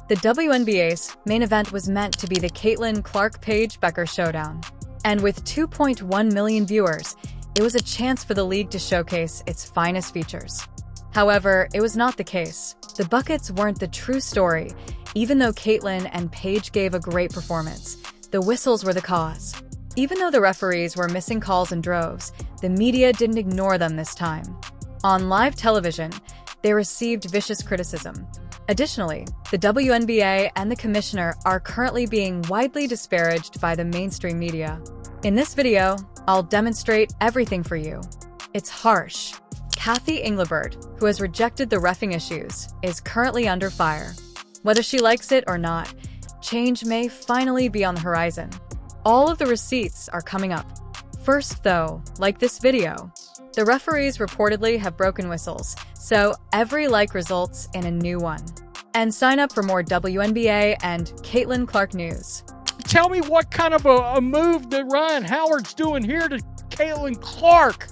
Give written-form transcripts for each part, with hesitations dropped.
The WNBA's main event was meant to be the Caitlin Clark-Paige Becker showdown. And with 2.1 million viewers, it was a chance for the league to showcase its finest features. However, it was not the case. The buckets weren't the true story. Even though Caitlin and Paige gave a great performance, the whistles were the cause. Even though the referees were missing calls in droves, the media didn't ignore them this time. On live television, they received vicious criticism. Additionally, the WNBA and the Commissioner are currently being widely disparaged by the mainstream media. In this video, I'll demonstrate everything for you. It's harsh. Cathy Engelbert, who has rejected the reffing issues, is currently under fire. Whether she likes it or not, change may finally be on the horizon. All of the receipts are coming up. First, though, like this video. The referees reportedly have broken whistles, so every like results in a new one. And sign up for more WNBA and Caitlin Clark news. Tell me what kind of a move that Ryan Howard's doing here to Caitlin Clark.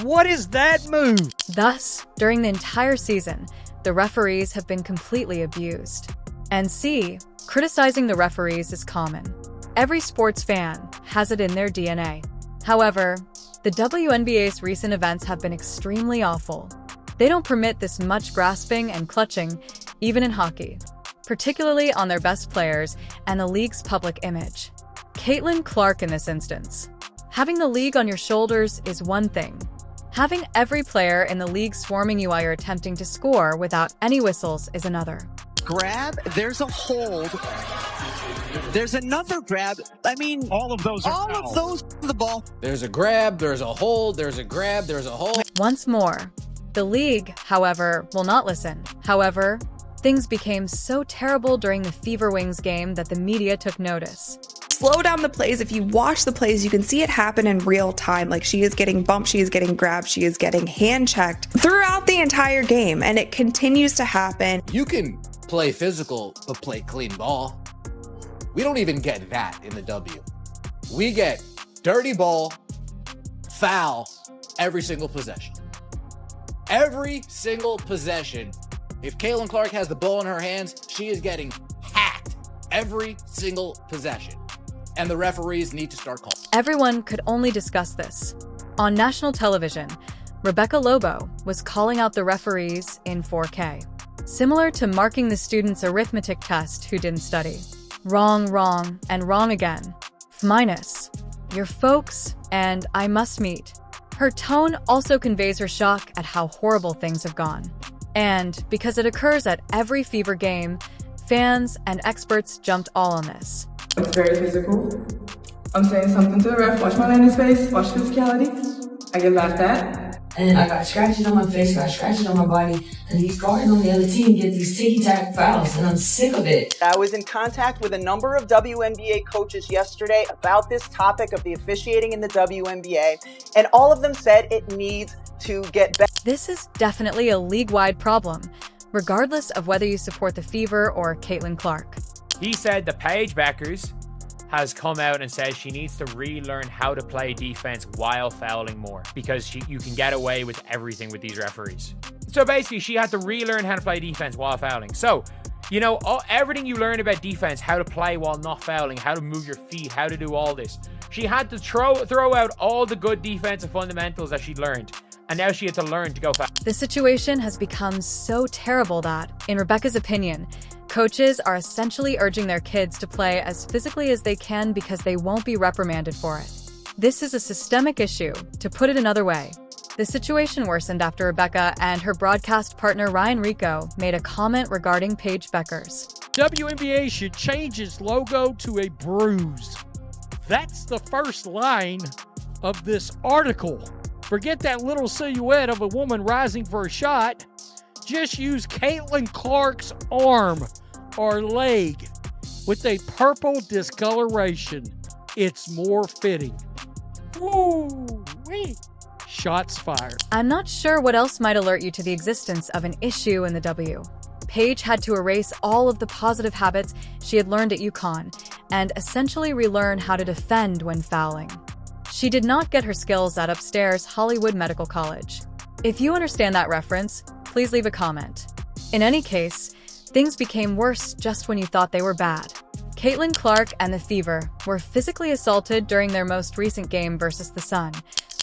What is that move? Thus, during the entire season, the referees have been completely abused. And see, criticizing the referees is common. Every sports fan has it in their DNA. However, the WNBA's recent events have been extremely awful. They don't permit this much grasping and clutching, even in hockey, particularly on their best players and the league's public image. Caitlin Clark in this instance. Having the league on your shoulders is one thing. Having every player in the league swarming you while you're attempting to score without any whistles is another. Grab, there's a hold, there's another grab. I mean, all of those the ball. There's a grab, there's a hold, there's a grab, there's a hold. Once more, the league, however, will not listen. However, things became so terrible during the Fever Wings game that the media took notice. Slow down the plays. If you watch the plays, you can see it happen in real time. Like, she is getting bumped, she is getting grabbed, she is getting hand checked throughout the entire game, and it continues to happen. You can play physical, but play clean ball. We don't even get that in the W. We get dirty ball, foul, every single possession. Every single possession. If Caitlin Clark has the ball in her hands, she is getting hacked every single possession. And the referees need to start calling. Everyone could only discuss this. On national television, Rebecca Lobo was calling out the referees in 4K. Similar to marking the student's arithmetic test who didn't study. Wrong, wrong, and wrong again. Minus. Your folks, and I must meet. Her tone also conveys her shock at how horrible things have gone. And because it occurs at every Fever game, fans and experts jumped all on this. It's very physical. I'm saying something to the ref. Watch my landing space. Watch physicality. I get laughed at. And I got scratches on my face, got scratches on my body, and these guards on the other team get these ticky-tack fouls, and I'm sick of it. I was in contact with a number of WNBA coaches yesterday about this topic of the officiating in the WNBA, and all of them said it needs to get better. This is definitely a league-wide problem, regardless of whether you support the Fever or Caitlin Clark. He said the Paige Beckers has come out and said she needs to relearn how to play defense while fouling more, because you can get away with everything with these referees. So basically, she had to relearn how to play defense while fouling. So, you know, everything you learn about defense, how to play while not fouling, how to move your feet, how to do all this. She had to throw out all the good defensive fundamentals that she'd learned. And now she had to learn to go fast. The situation has become so terrible that, in Rebecca's opinion, coaches are essentially urging their kids to play as physically as they can because they won't be reprimanded for it. This is a systemic issue, to put it another way. The situation worsened after Rebecca and her broadcast partner Ryan Rico made a comment regarding Paige Beckers. WNBA should change its logo to a bruise. That's the first line of this article. Forget that little silhouette of a woman rising for a shot. Just use Caitlin Clark's arm or leg with a purple discoloration. It's more fitting. Woo-wee. Shots fired. I'm not sure what else might alert you to the existence of an issue in the W. Paige had to erase all of the positive habits she had learned at UConn and essentially relearn how to defend when fouling. She did not get her skills at upstairs Hollywood Medical College. If you understand that reference, please leave a comment. In any case, Things became worse just when you thought they were bad. Caitlin Clark and the Fever were physically assaulted during their most recent game versus the Sun,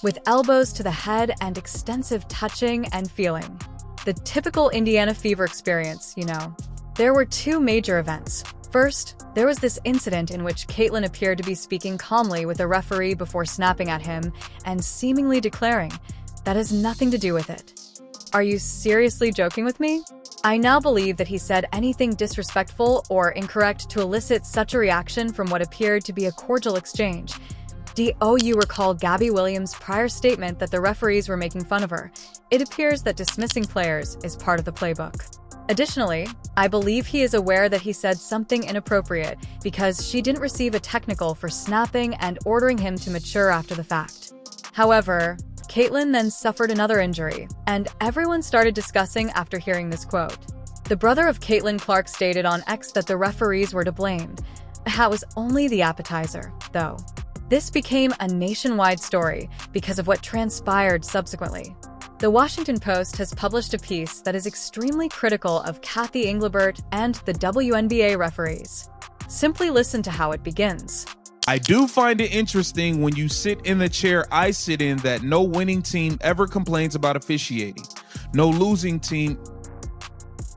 with elbows to the head and extensive touching and feeling. The typical Indiana Fever experience, you know. There were two major events. First, there was this incident in which Caitlin appeared to be speaking calmly with a referee before snapping at him and seemingly declaring, "That has nothing to do with it." Are you seriously joking with me? I now believe that he said anything disrespectful or incorrect to elicit such a reaction from what appeared to be a cordial exchange. Do you recall Gabby Williams' prior statement that the referees were making fun of her? It appears that dismissing players is part of the playbook. Additionally, I believe he is aware that he said something inappropriate because she didn't receive a technical for snapping and ordering him to mature after the fact. However, Caitlin then suffered another injury, and everyone started discussing after hearing this quote. The brother of Caitlin Clark stated on X that the referees were to blame. That was only the appetizer, though. This became a nationwide story because of what transpired subsequently. The Washington Post has published a piece that is extremely critical of Cathy Engelbert and the WNBA referees. Simply listen to how it begins. I do find it interesting when you sit in the chair I sit in that no winning team ever complains about officiating. No losing team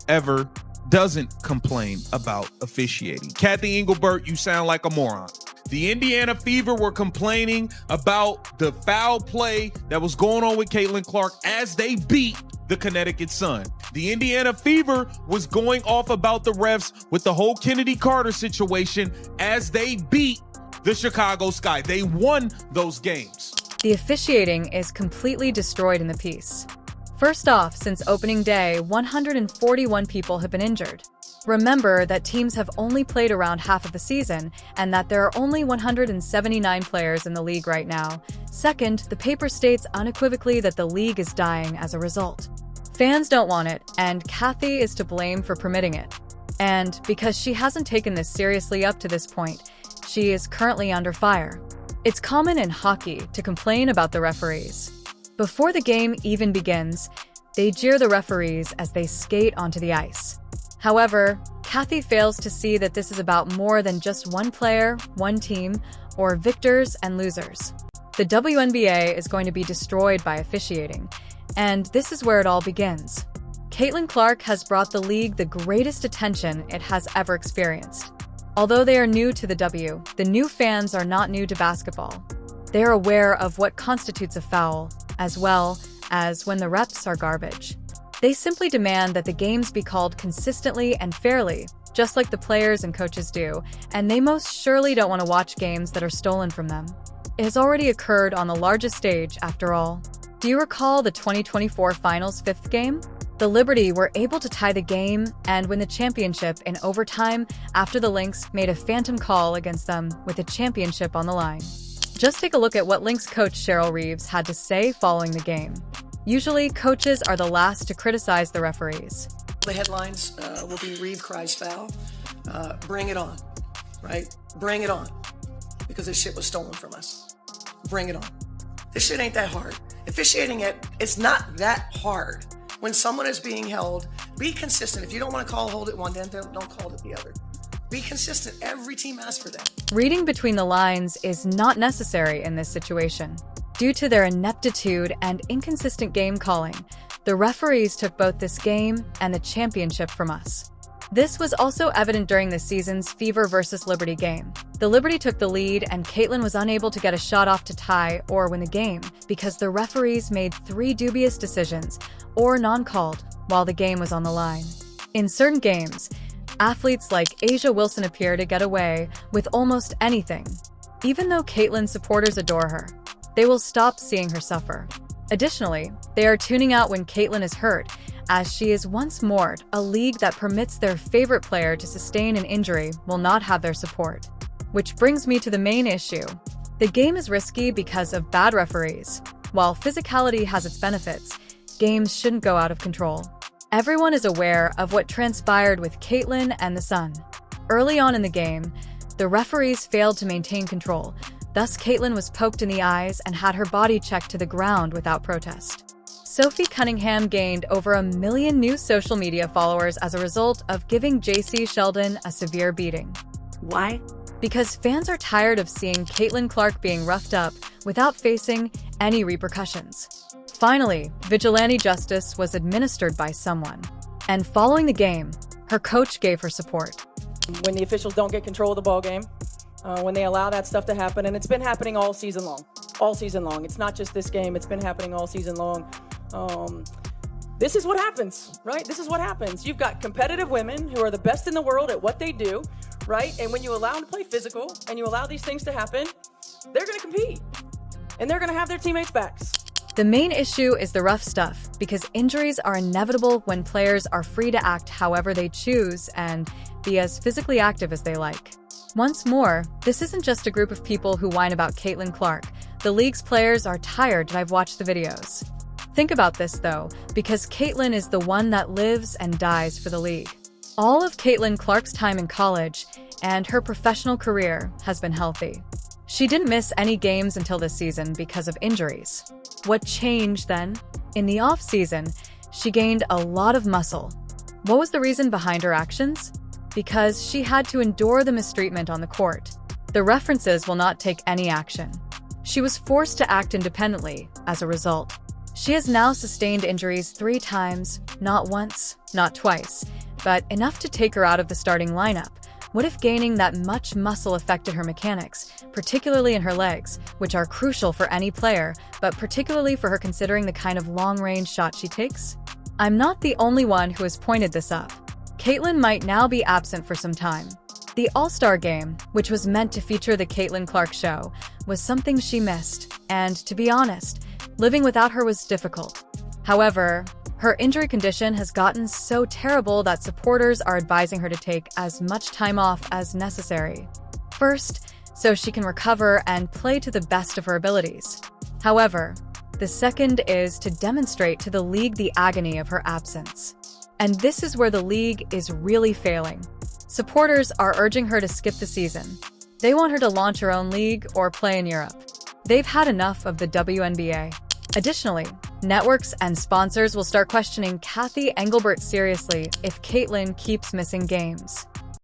ever doesn't complain about officiating. Cathy Engelbert, you sound like a moron. The Indiana Fever were complaining about the foul play that was going on with Caitlin Clark as they beat the Connecticut Sun. The Indiana Fever was going off about the refs with the whole Kennedy Carter situation as they beat the Chicago Sky. They won those games. The officiating is completely destroyed in the piece. First off, since opening day, 141 people have been injured. Remember that teams have only played around half of the season and that there are only 179 players in the league right now. Second, the paper states unequivocally that the league is dying as a result. Fans don't want it, and Cathy is to blame for permitting it. And because she hasn't taken this seriously up to this point, she is currently under fire. It's common in hockey to complain about the referees. Before the game even begins, they jeer the referees as they skate onto the ice. However, Cathy fails to see that this is about more than just one player, one team, or victors and losers. The WNBA is going to be destroyed by officiating, and this is where it all begins. Caitlin Clark has brought the league the greatest attention it has ever experienced. Although they are new to the W, the new fans are not new to basketball. They are aware of what constitutes a foul, as well as when the refs are garbage. They simply demand that the games be called consistently and fairly, just like the players and coaches do, and they most surely don't want to watch games that are stolen from them. It has already occurred on the largest stage, after all. Do you recall the 2024 Finals 5th game? The Liberty were able to tie the game and win the championship in overtime after the Lynx made a phantom call against them with the championship on the line. Just take a look at what Lynx coach Cheryl Reeves had to say following the game. Usually, coaches are the last to criticize the referees. The headlines will be Reeve cries foul. Bring it on, right? Bring it on. Because this shit was stolen from us. Bring it on. This shit ain't that hard. Officiating it's not that hard. When someone is being held, be consistent. If you don't want to hold it one, then don't call it the other. Be consistent. Every team asks for that. Reading between the lines is not necessary in this situation. Due to their ineptitude and inconsistent game calling, the referees took both this game and the championship from us. This was also evident during this season's Fever versus Liberty game. The Liberty took the lead and Caitlin was unable to get a shot off to tie or win the game because the referees made 3 dubious decisions or non-called while the game was on the line. In certain games, athletes like Asia Wilson appear to get away with almost anything. Even though Caitlin's supporters adore her, they will stop seeing her suffer. Additionally, they are tuning out when Caitlin is hurt, as she is once more a league that permits their favorite player to sustain an injury will not have their support. Which brings me to the main issue. The game is risky because of bad referees. While physicality has its benefits, games shouldn't go out of control. Everyone is aware of what transpired with Caitlin and the Sun. Early on in the game, the referees failed to maintain control. Thus, Caitlin was poked in the eyes and had her body checked to the ground without protest. Sophie Cunningham gained over 1 million new social media followers as a result of giving JC Sheldon a severe beating. Why? Because fans are tired of seeing Caitlin Clark being roughed up without facing any repercussions. Finally, vigilante justice was administered by someone. And following the game, her coach gave her support. When the officials don't get control of the ball game, when they allow that stuff to happen, and it's been happening all season long. All season long. It's not just this game, it's been happening all season long. This is what happens, right? This is what happens. You've got competitive women who are the best in the world at what they do, right? And when you allow them to play physical and you allow these things to happen, they're going to compete and they're going to have their teammates' backs. The main issue is the rough stuff, because injuries are inevitable when players are free to act however they choose and be as physically active as they like. Once more, this isn't just a group of people who whine about Caitlin Clark. The league's players are tired, and I've watched the videos. Think about this, though, because Caitlin is the one that lives and dies for the league. All of Caitlin Clark's time in college and her professional career has been healthy. She didn't miss any games until this season because of injuries. What changed then? In the off-season, she gained a lot of muscle. What was the reason behind her actions? Because she had to endure the mistreatment on the court. The references will not take any action. She was forced to act independently as a result. She has now sustained injuries 3 times, not once, not twice, but enough to take her out of the starting lineup. What if gaining that much muscle affected her mechanics, particularly in her legs, which are crucial for any player, but particularly for her considering the kind of long-range shot she takes? I'm not the only one who has pointed this up. Caitlin might now be absent for some time. The All-Star Game, which was meant to feature the Caitlin Clark show, was something she missed, and to be honest, living without her was difficult. However, her injury condition has gotten so terrible that supporters are advising her to take as much time off as necessary. First, so she can recover and play to the best of her abilities. However, the second is to demonstrate to the league the agony of her absence. And this is where the league is really failing. Supporters are urging her to skip the season. They want her to launch her own league or play in Europe. They've had enough of the WNBA. Additionally, networks and sponsors will start questioning Cathy Engelbert seriously if Caitlin keeps missing games.